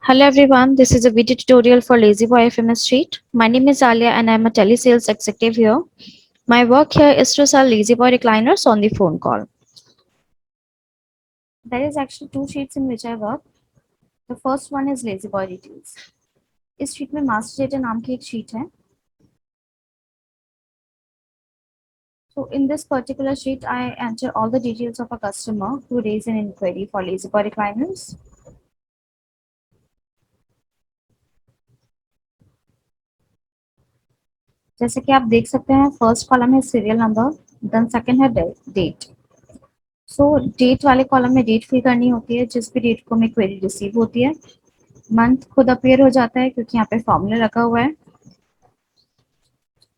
Hello everyone, this is a video tutorial for LazyBoy FMS Sheet. My name is Alia and I'm a telesales executive here. My work here is to sell LazyBoy recliners on the phone call. There is actually two sheets in which I work. The first one is LazyBoy details. इस sheet में master data नाम की एक sheet है. So in this particular sheet, I enter all the details of a customer who raised an inquiry for LazyBoy recliners. जैसे कि आप देख सकते हैं, फर्स्ट कॉलम है सीरियल नंबर, देन सेकंड है डेट. सो डेट वाले कॉलम में डेट फिल करनी होती है जिस भी डेट को हमें क्वेरी रिसीव होती है. मंथ खुद अपीयर हो जाता है क्योंकि यहाँ पे फॉर्मूला रखा हुआ है.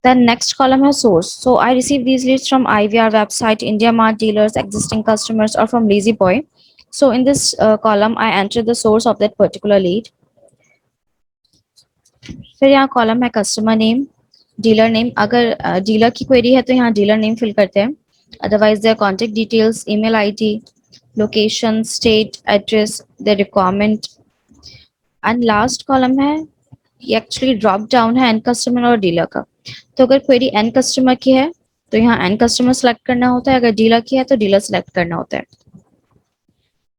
Then next column है source. So I receive these leads from IVR website, India Mart dealers, existing customers, or from LazyBoy. So in this column, I enter the source of that particular lead. फिर यहाँ column है customer name, dealer name. अगर dealer की query है तो यहाँ dealer name fill करते हैं. Otherwise their contact details, email ID, location, state, address, their requirement. And last column है, ये एक्चुअली ड्रॉप डाउन है एंड कस्टमर और डीलर का. तो अगर क्वेरी एंड कस्टमर की है तो यहाँ एंड कस्टमर सेलेक्ट करना होता है, अगर डीलर की है तो डीलर सेलेक्ट करना होता है.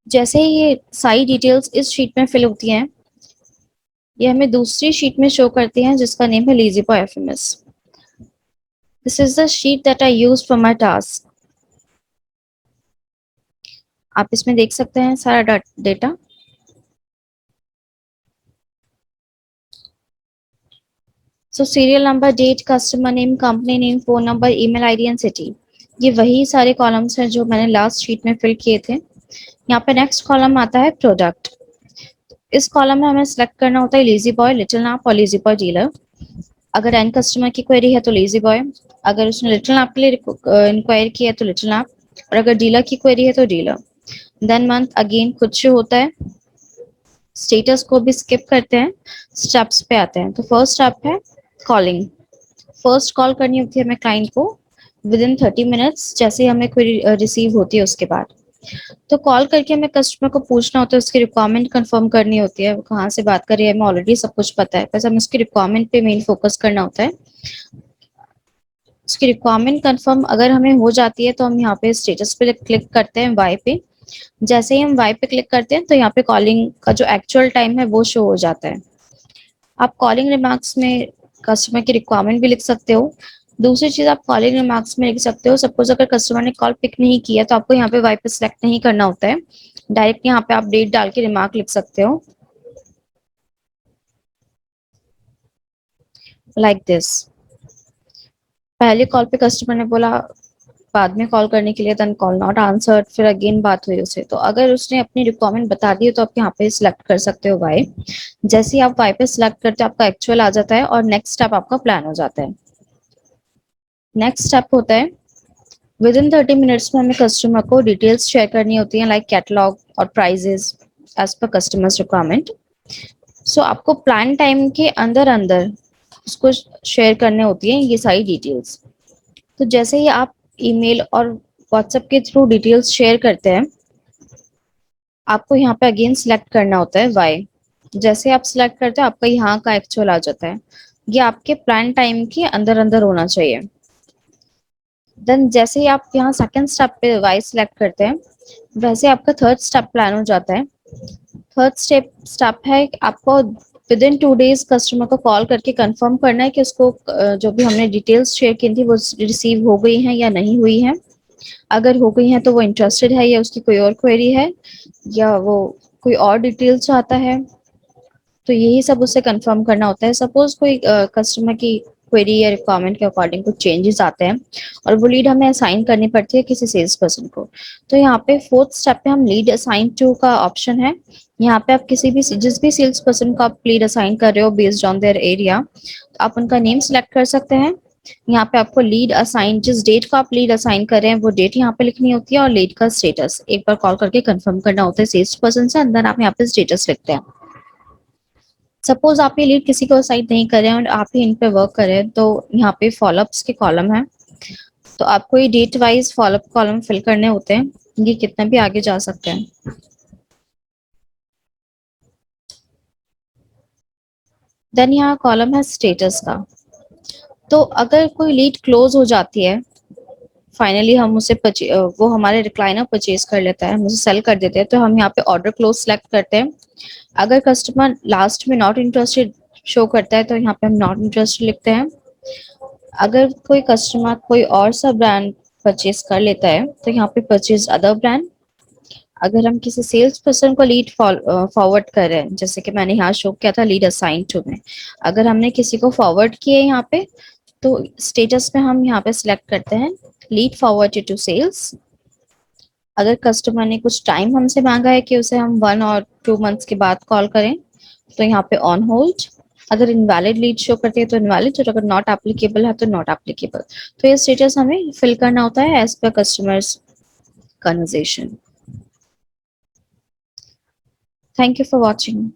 जैसे ही ये सारी डिटेल्स इस शीट में फिल होती हैं, ये हमें दूसरी शीट में शो करती हैं जिसका नेम है LazyBoy FMS. This is the sheet that I use for my task. आप इसमें देख सकते हैं सारा data. So serial number, date, customer name, company name, phone number, email ID and city, ये वही सारे कॉलम्स हैं जो मैंने लास्ट शीट में फिल किए थे. यहाँ पे नेक्स्ट कॉलम आता है प्रोडक्ट. इस कॉलम में हमें सेलेक्ट करना होता है LazyBoy, लिटिल नाप और LazyBoy डीलर. अगर एंड कस्टमर की क्वेरी है तो LazyBoy, अगर उसने लिटिल नाप के लिए इंक्वायर किया है तो लिटिल नाप, और अगर डीलर की क्वेरी है तो डीलर. देन मंथ अगेन खुद से होता है. स्टेटस को भी स्किप करते हैं, स्टेप्स पे आते हैं. तो फर्स्ट स्टेप है कॉलिंग. फर्स्ट कॉल करनी होती है हमें क्लाइंट को विद इन 30 मिनट्स जैसे ही हमें क्वेरी रिसीव होती है उसके बाद. तो कॉल करके हमें कस्टमर को पूछना होता है, उसकी रिक्वायरमेंट कंफर्म करनी होती है, वो कहाँ से बात कर रही है हमें ऑलरेडी सब कुछ पता है, बस हमें उसकी रिक्वायरमेंट पे मेन फोकस करना होता है. उसकी रिक्वायरमेंट कंफर्म अगर हमें हो जाती है तो हम यहाँ पे स्टेटस पे क्लिक करते हैं वाई पे. जैसे ही हम वाई पे क्लिक करते हैं तो यहाँ पे कॉलिंग का जो एक्चुअल टाइम है वो शो हो जाता है. आप कॉलिंग रिमार्क्स में कस्टमर की रिक्वायरमेंट भी लिख सकते हो. दूसरी चीज आप कॉलिंग रिमार्क्स में लिख सकते हो, सपोज अगर कस्टमर ने कॉल पिक नहीं किया तो आपको यहाँ पे वाई पे सिलेक्ट नहीं करना होता है, डायरेक्ट यहाँ पे आप डेट डाल के रिमार्क लिख सकते हो लाइक दिस. पहले कॉल पे कस्टमर ने बोला बाद में कॉल करने के लिए, देन कॉल नॉट आंसर्ड, फिर अगेन बात हुई उससे. तो अगर उसने अपनी रिक्वायरमेंट बता दी है तो आप यहाँ पे सिलेक्ट कर सकते हो वाई. जैसे ही आप वाई पे सिलेक्ट करते हो आपका एक्चुअल आ जाता है और नेक्स्ट स्टेप आपका प्लान हो जाता है. नेक्स्ट स्टेप होता है विद इन 30 मिनट्स में हमें कस्टमर को डिटेल्स शेयर करनी होती हैं लाइक कैटलॉग और प्राइजेस एज पर कस्टमर्स रिक्वायरमेंट. सो आपको प्लान टाइम के अंदर अंदर उसको शेयर करने होती हैं ये सारी डिटेल्स. तो जैसे ही आप ईमेल और व्हाट्सएप के थ्रू डिटेल्स शेयर करते हैं, आपको यहाँ पे अगेन सिलेक्ट करना होता है वाई. जैसे आप सिलेक्ट करते हो आपका यहाँ का एक्चुअल आ जाता है. ये आपके प्लान टाइम के अंदर अंदर होना चाहिए. देन जैसे ही आप यहाँ सेकंड स्टेप पे वाई सिलेक्ट करते हैं वैसे आपका थर्ड स्टेप प्लान हो जाता है. थर्ड स्टेप है कि आपको विद इन 2 days कस्टमर को कॉल करके कंफर्म करना है कि उसको जो भी हमने डिटेल्स शेयर की थी वो रिसीव हो गई हैं या नहीं हुई हैं. अगर हो गई हैं तो वो इंटरेस्टेड है या उसकी कोई और क्वेरी है या वो कोई और डिटेल्स चाहता है. तो यही सब उससे कंफर्म करना होता है. सपोज कोई कस्टमर की क्वेरी या रिक्वायरमेंट के अकॉर्डिंग कुछ चेंजेस आते हैं और वो लीड हमें असाइन करनी पड़ती है किसी सेल्स पर्सन को. तो यहाँ पे फोर्थ स्टेप पे हम लीड असाइन टू का ऑप्शन है. यहाँ पे आप किसी भी जिस भी सेल्स पर्सन को आप लीड असाइन कर रहे हो बेस्ड ऑन देयर एरिया, तो आप उनका नेम सिलेक्ट कर सकते हैं. यहाँ पे आपको लीड असाइन, जिस डेट को आप लीड असाइन कर रहे हैं वो डेट यहाँ पे लिखनी होती है और लीड का स्टेटस एक बार कॉल करके कंफर्म करना होता है सेल्स पर्सन से. अंदर आप यहाँ पे स्टेटस लिखते हैं. सपोज आप ये लीड किसी को असाइन नहीं कर रहे हैं और आप ही इन पे वर्क कर रहे हैं तो यहाँ पे फॉलोअप्स के कॉलम है. तो आपको ये date wise follow up column fill करने होते हैं. ये कितना भी आगे जा सकते हैं. देन यहाँ कॉलम है स्टेटस का। तो अगर कोई लीड क्लोज हो जाती है, फाइनली हम उसे वो हमारे रिक्लाइनर परचेज कर लेता है, हम उसे सेल कर देते हैं, तो हम यहाँ पे ऑर्डर क्लोज सेलेक्ट करते हैं। अगर कस्टमर लास्ट में नॉट इंटरेस्टेड शो करता है तो यहाँ पे हम नॉट इंटरेस्टेड लिखते हैं। अगर कोई कस्टमर कोई और सा ब्रांड परचेज कर लेता है तो यहाँ पे परचेज अदर ब्रांड। अगर हम किसी सेल्स पर्सन को लीड फॉरवर्ड कर रहे हैं, जैसे कि मैंने यहाँ शो किया था लीड असाइन टू में, अगर हमने किसी को फॉरवर्ड किए यहाँ पे, तो स्टेटस में हम यहाँ पे सिलेक्ट करते हैं लीड फॉरवर्डेड टू सेल्स। अगर कस्टमर ने कुछ टाइम हमसे मांगा है कि उसे हम 1 और 2 मंथ्स के बाद कॉल करें, तो यहाँ पे ऑन होल्ड। अगर इनवैलिड लीड शो करती है तो इनवैलिड, और अगर नॉट एप्लीकेबल है तो नॉट एप्लीकेबल। तो ये स्टेटस हमें फिल करना होता है एज पर customers conversation. Thank you for watching.